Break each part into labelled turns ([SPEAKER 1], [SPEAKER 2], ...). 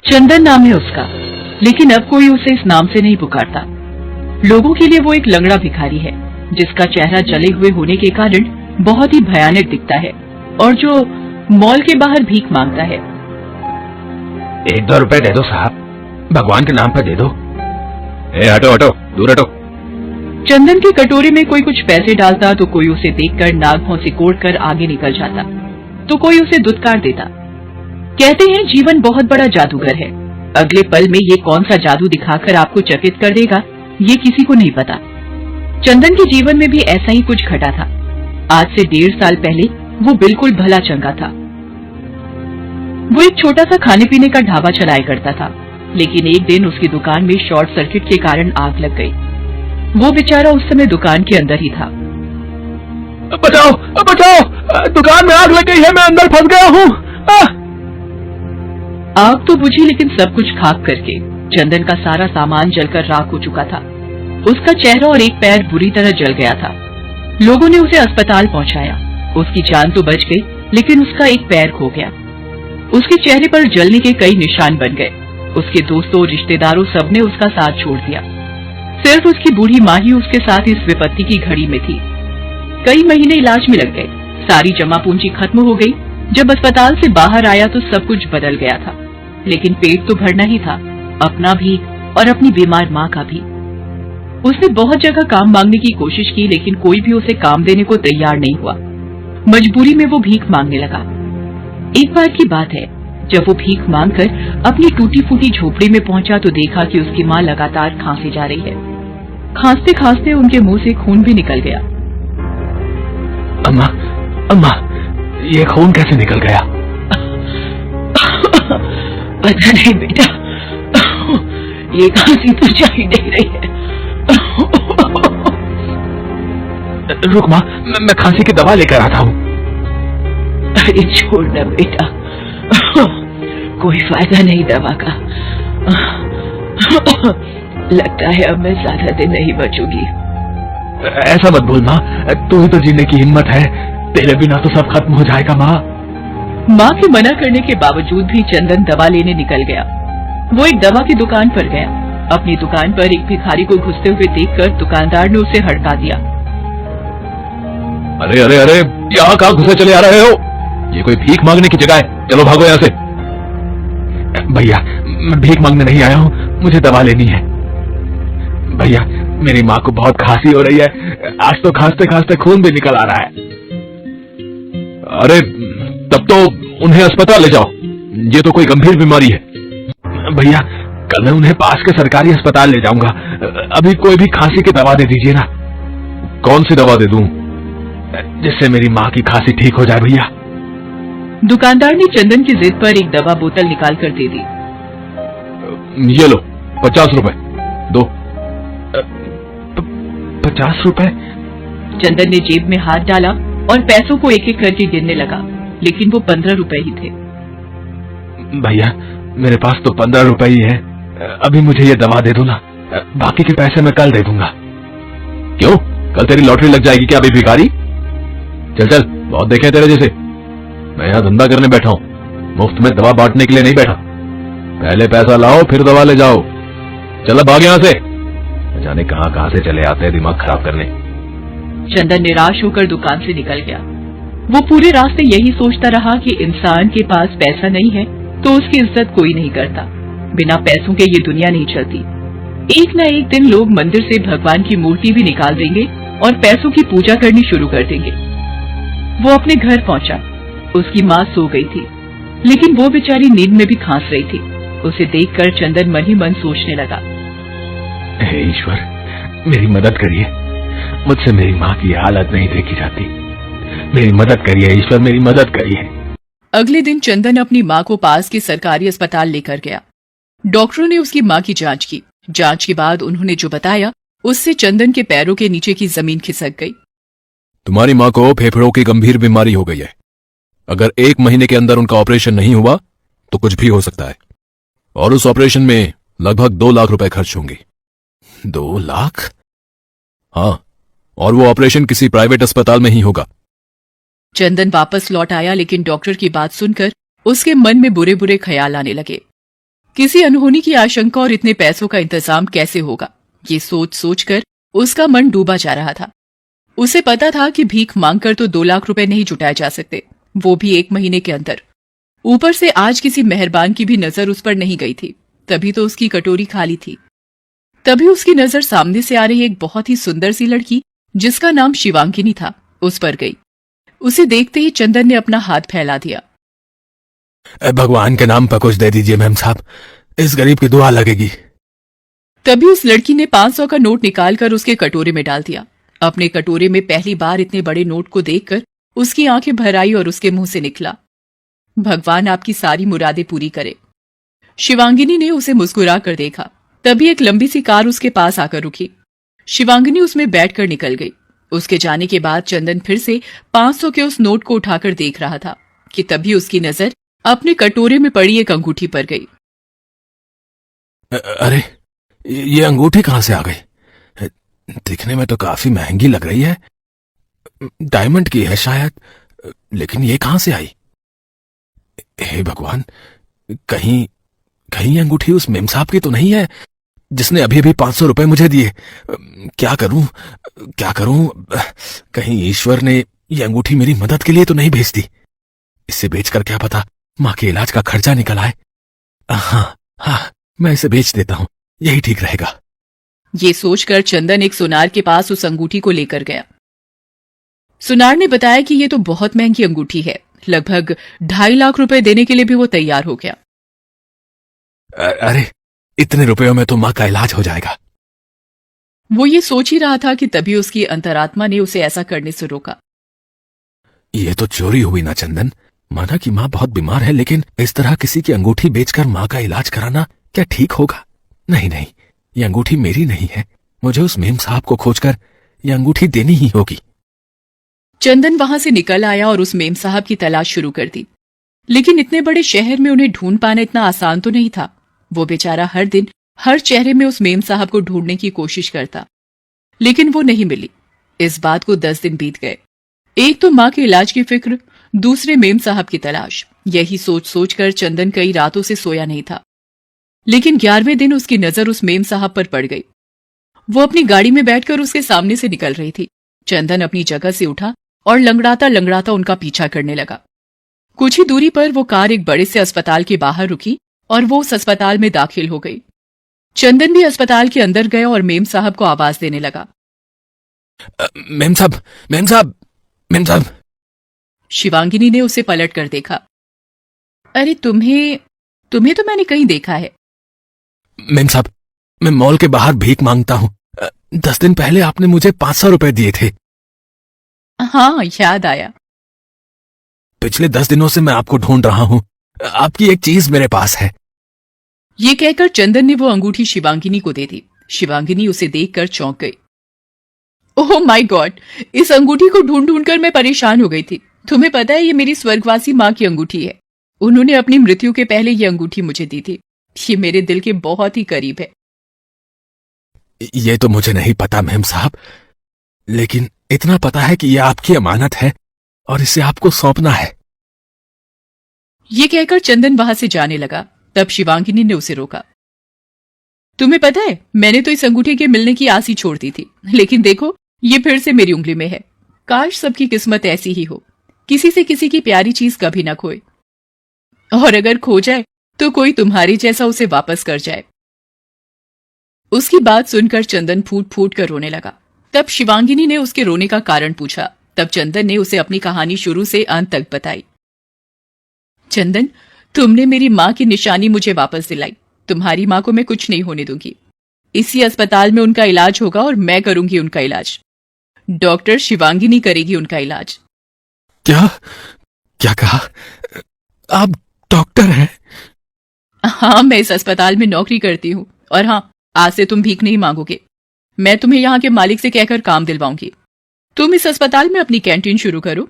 [SPEAKER 1] चंदन नाम है उसका, लेकिन अब कोई उसे इस नाम से नहीं पुकारता। लोगों के लिए वो एक लंगड़ा भिखारी है जिसका चेहरा जले हुए होने के कारण बहुत ही भयानक दिखता है और जो मॉल के बाहर भीख मांगता है।
[SPEAKER 2] 1-2 रुपए दे दो साहब, भगवान के नाम पर दे दो। हटो हटो, दूर हटो।
[SPEAKER 1] चंदन के कटोरे में कोई कुछ पैसे डालता तो कोई उसे देखकर नाक भौं सिकोड़कर आगे निकल जाता, तो कोई उसे दुत्कार देता। कहते हैं जीवन बहुत बड़ा जादूगर है, अगले पल में ये कौन सा जादू दिखाकर आपको चकित कर देगा ये किसी को नहीं पता। चंदन के जीवन में भी ऐसा ही कुछ घटा था। आज से 1.5 साल पहले वो बिल्कुल भला चंगा था। वो एक छोटा सा खाने पीने का ढाबा चलाया करता था, लेकिन एक दिन उसकी दुकान में शॉर्ट सर्किट के कारण आग लग गई। वो बेचारा उस समय दुकान के अंदर ही था।
[SPEAKER 2] बचाओ बचाओ, दुकान में आग लग गई है, मैं अंदर फंस गया हूँ।
[SPEAKER 1] आग तो बुझी, लेकिन सब कुछ खाक करके चंदन का सारा सामान जलकर राख हो चुका था। उसका चेहरा और एक पैर बुरी तरह जल गया था। लोगों ने उसे अस्पताल पहुंचाया। उसकी जान तो बच गई, लेकिन उसका एक पैर खो गया। उसके चेहरे पर जलने के कई निशान बन गए। उसके दोस्तों रिश्तेदारों सबने उसका साथ छोड़ दिया। सिर्फ उसकी बूढ़ी माँ ही उसके साथ इस विपत्ति की घड़ी में थी। कई महीने इलाज में लग गए, सारी जमा पूंजी खत्म हो गई। जब अस्पताल से बाहर आया तो सब कुछ बदल गया था, लेकिन पेट तो भरना ही था, अपना भी और अपनी बीमार माँ का भी। उसने बहुत जगह काम मांगने की कोशिश की, लेकिन कोई भी उसे काम देने को तैयार नहीं हुआ। मजबूरी में वो भीख मांगने लगा। एक बार की बात है, जब वो भीख मांगकर अपनी टूटी फूटी झोपड़ी में पहुंचा तो देखा कि उसकी माँ लगातार खांसी जा रही है। खांसते खांसते उनके मुंह से खून भी निकल गया।
[SPEAKER 2] अम्मा अम्मा, ये खून कैसे निकल गया?
[SPEAKER 1] पता नहीं बेटा, ये खांसी तो जा ही नहीं रही है।
[SPEAKER 2] रुक माँ, मैं खांसी की दवा लेकर आता हूँ।
[SPEAKER 1] अरे छोड़ ना बेटा, कोई फायदा नहीं दवा का। लगता है अब मैं ज्यादा दिन नहीं बचूंगी।
[SPEAKER 2] ऐसा मत बोल माँ, तू ही तो जीने की हिम्मत है, तेरे बिना तो सब खत्म हो जाएगा माँ।
[SPEAKER 1] माँ के मना करने के बावजूद भी चंदन दवा लेने निकल गया। वो एक दवा की दुकान पर गया। अपनी दुकान पर एक भिखारी को घुसते हुए देखकर दुकानदार ने उसे हड़का दिया।
[SPEAKER 2] अरे अरे अरे, यहाँ कहाँ घुसे चले आ रहे हो? ये कोई भीख मांगने की जगह है, चलो भागो यहाँ से। भैया, मैं भीख मांगने नहीं आया हूँ, मुझे दवा लेनी है। भैया, मेरी माँ को बहुत खांसी हो रही है, आज तो खांसते खांसते खून भी निकल आ रहा है। अरे तब तो उन्हें अस्पताल ले जाओ, ये तो कोई गंभीर बीमारी है। भैया, कल मैं उन्हें पास के सरकारी अस्पताल ले जाऊंगा, अभी कोई भी खांसी की दवा दे दीजिए ना। कौन सी दवा दे दूं जिससे मेरी माँ की खांसी ठीक हो जाए? भैया,
[SPEAKER 1] दुकानदार ने चंदन की जिद पर एक दवा बोतल निकाल कर दे दी।
[SPEAKER 2] ये लो, 50 रुपए दो। 50 रुपए?
[SPEAKER 1] चंदन ने जेब में हाथ डाला और पैसों को एक एक करके गिनने लगा, लेकिन वो 15 रुपए ही थे।
[SPEAKER 2] भैया, मेरे पास तो 15 रुपए ही है, अभी मुझे ये दवा दे दो ना, बाकी के पैसे मैं कल दे दूंगा। क्यों, कल तेरी लॉटरी लग जाएगी क्या अभी भिखारी? चल चल, बहुत देखे तेरे जैसे। मैं यहाँ धंधा करने बैठा हूँ, मुफ्त में दवा बांटने के लिए नहीं बैठा। पहले पैसा लाओ फिर दवा ले जाओ। चलो भाग यहाँ से, जाने कहाँ कहाँ से चले आते हैं दिमाग खराब करने।
[SPEAKER 1] चंदन निराश होकर दुकान से निकल गया। वो पूरे रास्ते यही सोचता रहा कि इंसान के पास पैसा नहीं है तो उसकी इज्जत कोई नहीं करता। बिना पैसों के ये दुनिया नहीं चलती। एक न एक दिन लोग मंदिर से भगवान की मूर्ति भी निकाल देंगे और पैसों की पूजा करनी शुरू कर देंगे। वो अपने घर पहुंचा। उसकी माँ सो गई थी, लेकिन वो बेचारी नींद में भी खांस रही थी। उसे देखकर चंदन मन ही मन सोचने लगा,
[SPEAKER 2] हे ईश्वर, मेरी मदद करिए, मुझसे मेरी माँ की हालत नहीं देखी जाती। मेरी मदद करिए ईश्वर, मेरी मदद करिए।
[SPEAKER 1] अगले दिन चंदन अपनी माँ को पास के सरकारी अस्पताल लेकर गया। डॉक्टरों ने उसकी माँ की जांच की। जांच के बाद उन्होंने जो बताया उससे चंदन के पैरों के नीचे की जमीन खिसक गई।
[SPEAKER 3] तुम्हारी माँ को फेफड़ों की गंभीर बीमारी हो गई है। अगर 1 महीने के अंदर उनका ऑपरेशन नहीं हुआ तो कुछ भी हो सकता है, और उस ऑपरेशन में लगभग 2 लाख रुपए खर्च होंगे।
[SPEAKER 2] 2 लाख?
[SPEAKER 3] हाँ, और वो ऑपरेशन किसी प्राइवेट अस्पताल में ही होगा।
[SPEAKER 1] चंदन वापस लौट आया, लेकिन डॉक्टर की बात सुनकर उसके मन में बुरे बुरे ख्याल आने लगे। किसी अनहोनी की आशंका और इतने पैसों का इंतजाम कैसे होगा, ये सोच सोच कर उसका मन डूबा जा रहा था। उसे पता था कि भीख मांगकर तो 2 लाख रुपए नहीं जुटाए जा सकते, वो भी 1 महीने के अंदर। ऊपर से आज किसी मेहरबान की भी नजर उस पर नहीं गई थी, तभी तो उसकी कटोरी खाली थी। तभी उसकी नजर सामने से आ रही एक बहुत ही सुंदर सी लड़की, जिसका नाम शिवांगिनी था, उस पर गई। उसे देखते ही चंदन ने अपना हाथ फैला दिया।
[SPEAKER 3] भगवान के नाम पर कुछ दे दीजिए मेम साहब, इस गरीब की दुआ लगेगी।
[SPEAKER 1] तभी उस लड़की ने 500 का नोट निकालकर उसके कटोरे में डाल दिया। अपने कटोरे में पहली बार इतने बड़े नोट को देखकर उसकी आंखें भर आई और उसके मुंह से निकला, भगवान आपकी सारी मुरादें पूरी करे। शिवांगिनी ने उसे मुस्कुरा कर देखा। तभी एक लंबी सी कार उसके पास आकर रुकी। शिवांगिनी उसमें बैठकर निकल गई। उसके जाने के बाद चंदन फिर से 500 के उस नोट को उठाकर देख रहा था कि तभी उसकी नजर अपने कटोरे में पड़ी एक अंगूठी पर गई।
[SPEAKER 3] अरे ये अंगूठी कहां से आ गई? दिखने में तो काफी महंगी लग रही है, डायमंड की है शायद, लेकिन ये कहां से आई? हे भगवान, कहीं कहीं अंगूठी उस मेम साहब की तो नहीं है जिसने अभी अभी 500 रुपए मुझे दिए? क्या करूं क्या करूं? कहीं ईश्वर ने ये अंगूठी मेरी मदद के लिए तो नहीं भेज दी? इसे बेचकर क्या पता मां के इलाज का खर्चा निकल आए। हाँ, मैं इसे बेच देता हूं, यही ठीक रहेगा।
[SPEAKER 1] ये सोचकर चंदन एक सुनार के पास उस अंगूठी को लेकर गया। सुनार ने बताया कि ये तो बहुत महंगी अंगूठी है, लगभग 2.5 लाख रुपए देने के लिए भी वो तैयार हो गया।
[SPEAKER 3] अरे इतने रुपयों में तो मां का इलाज हो जाएगा।
[SPEAKER 1] वो ये सोच ही रहा था कि तभी उसकी अंतरात्मा ने उसे ऐसा करने से रोका।
[SPEAKER 3] ये तो चोरी हुई ना चंदन। माना कि मां बहुत बीमार है, लेकिन इस तरह किसी की अंगूठी बेचकर मां का इलाज कराना क्या ठीक होगा? नहीं, ये अंगूठी मेरी नहीं है। मुझे उस मेम साहब को खोजकर ये अंगूठी देनी ही होगी।
[SPEAKER 1] चंदन वहां से निकल आया और उस मेम साहब की तलाश शुरू कर दी। लेकिन इतने बड़े शहर में उन्हें ढूंढ पाना इतना आसान तो नहीं था। वो बेचारा हर दिन हर चेहरे में उस मेम साहब को ढूंढने की कोशिश करता, लेकिन वो नहीं मिली। इस बात को 10 दिन बीत गए। एक तो मां के इलाज की फिक्र, दूसरे मेम साहब की तलाश। यही सोच सोच कर चंदन कई रातों से सोया नहीं था। लेकिन 11वें दिन उसकी नजर उस मेम साहब पर पड़ गई। वो अपनी गाड़ी में बैठकर उसके सामने से निकल रही थी। चंदन अपनी जगह से उठा और लंगड़ाता लंगड़ाता उनका पीछा करने लगा। कुछ ही दूरी पर वो कार एक बड़े से अस्पताल के बाहर रुकी और वो उस अस्पताल में दाखिल हो गई। चंदन भी अस्पताल के अंदर गया और मेम साहब को आवाज देने लगा।
[SPEAKER 3] मेम साहब।
[SPEAKER 1] शिवांगिनी ने उसे पलट कर देखा। अरे तुम्हें तो मैंने कहीं देखा है।
[SPEAKER 3] मेम साहब, मैं मॉल के बाहर भीख मांगता हूं। 10 दिन पहले आपने मुझे 500 रुपए दिए थे।
[SPEAKER 1] हाँ, याद आया।
[SPEAKER 3] पिछले 10 दिनों से मैं आपको ढूंढ रहा हूं। आपकी एक चीज मेरे पास है।
[SPEAKER 1] ये कहकर चंदन ने वो अंगूठी शिवांगिनी को दे दी। शिवांगिनी उसे देखकर चौंक गई। ओह माय गॉड, इस अंगूठी को ढूंढ ढूंढ कर मैं परेशान हो गई थी। तुम्हें पता है, ये मेरी स्वर्गवासी मां की अंगूठी है। उन्होंने अपनी मृत्यु के पहले ये अंगूठी मुझे दी थी। ये मेरे दिल के बहुत ही करीब है।
[SPEAKER 3] ये तो मुझे नहीं पता मेम साहब, लेकिन इतना पता है कि यह आपकी अमानत है और इसे आपको सौंपना है।
[SPEAKER 1] ये कहकर चंदन वहां से जाने लगा। तब शिवांगिनी ने उसे रोका। तुम्हें पता है, मैंने तो इस अंगूठी के मिलने की आस ही छोड़ दी थी, लेकिन देखो ये फिर से मेरी उंगली में है। काश सबकी किस्मत ऐसी ही हो, किसी से किसी की प्यारी चीज कभी ना खोए, और अगर खो जाए तो कोई तुम्हारी जैसा उसे वापस कर जाए। उसकी बात सुनकर चंदन फूट फूट कर रोने लगा। तब शिवांगिनी ने उसके रोने का कारण पूछा। तब चंदन ने उसे अपनी कहानी शुरू से अंत तक बताई। चंदन, तुमने मेरी मां की निशानी मुझे वापस दिलाई। तुम्हारी मां को मैं कुछ नहीं होने दूंगी। इसी अस्पताल में उनका इलाज होगा और मैं करूंगी उनका इलाज। डॉक्टर शिवांगिनी करेगी उनका इलाज।
[SPEAKER 3] क्या कहा? आप डॉक्टर हैं?
[SPEAKER 1] हाँ, मैं इस अस्पताल में नौकरी करती हूँ। और हाँ, आज से तुम भीख नहीं मांगोगे। मैं तुम्हें यहाँ के मालिक से कहकर काम दिलवाऊंगी। तुम इस अस्पताल में अपनी कैंटीन शुरू करो।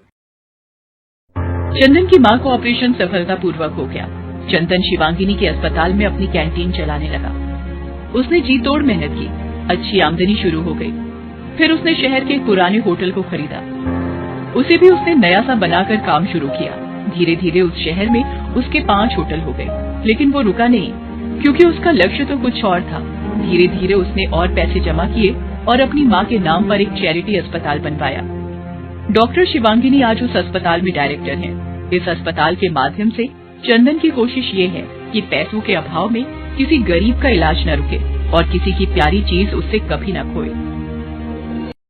[SPEAKER 1] चंदन की मां का ऑपरेशन सफलतापूर्वक हो गया। चंदन शिवांगिनी के अस्पताल में अपनी कैंटीन चलाने लगा। उसने जी तोड़ मेहनत की, अच्छी आमदनी शुरू हो गई। फिर उसने शहर के एक पुराने होटल को खरीदा। उसे भी उसने नया सा बनाकर काम शुरू किया। धीरे धीरे उस शहर में उसके 5 होटल हो गए। लेकिन वो रुका नहीं। क्योंकि उसका लक्ष्य तो कुछ और था। धीरे धीरे उसने और पैसे जमा किए और अपनी माँ के नाम पर एक चैरिटी अस्पताल बनवाया। डॉक्टर शिवांगिनी आज उस अस्पताल में डायरेक्टर हैं। इस अस्पताल के माध्यम से चंदन की कोशिश ये है कि पैसों के अभाव में किसी गरीब का इलाज न रुके और किसी की प्यारी चीज उससे कभी न खोए।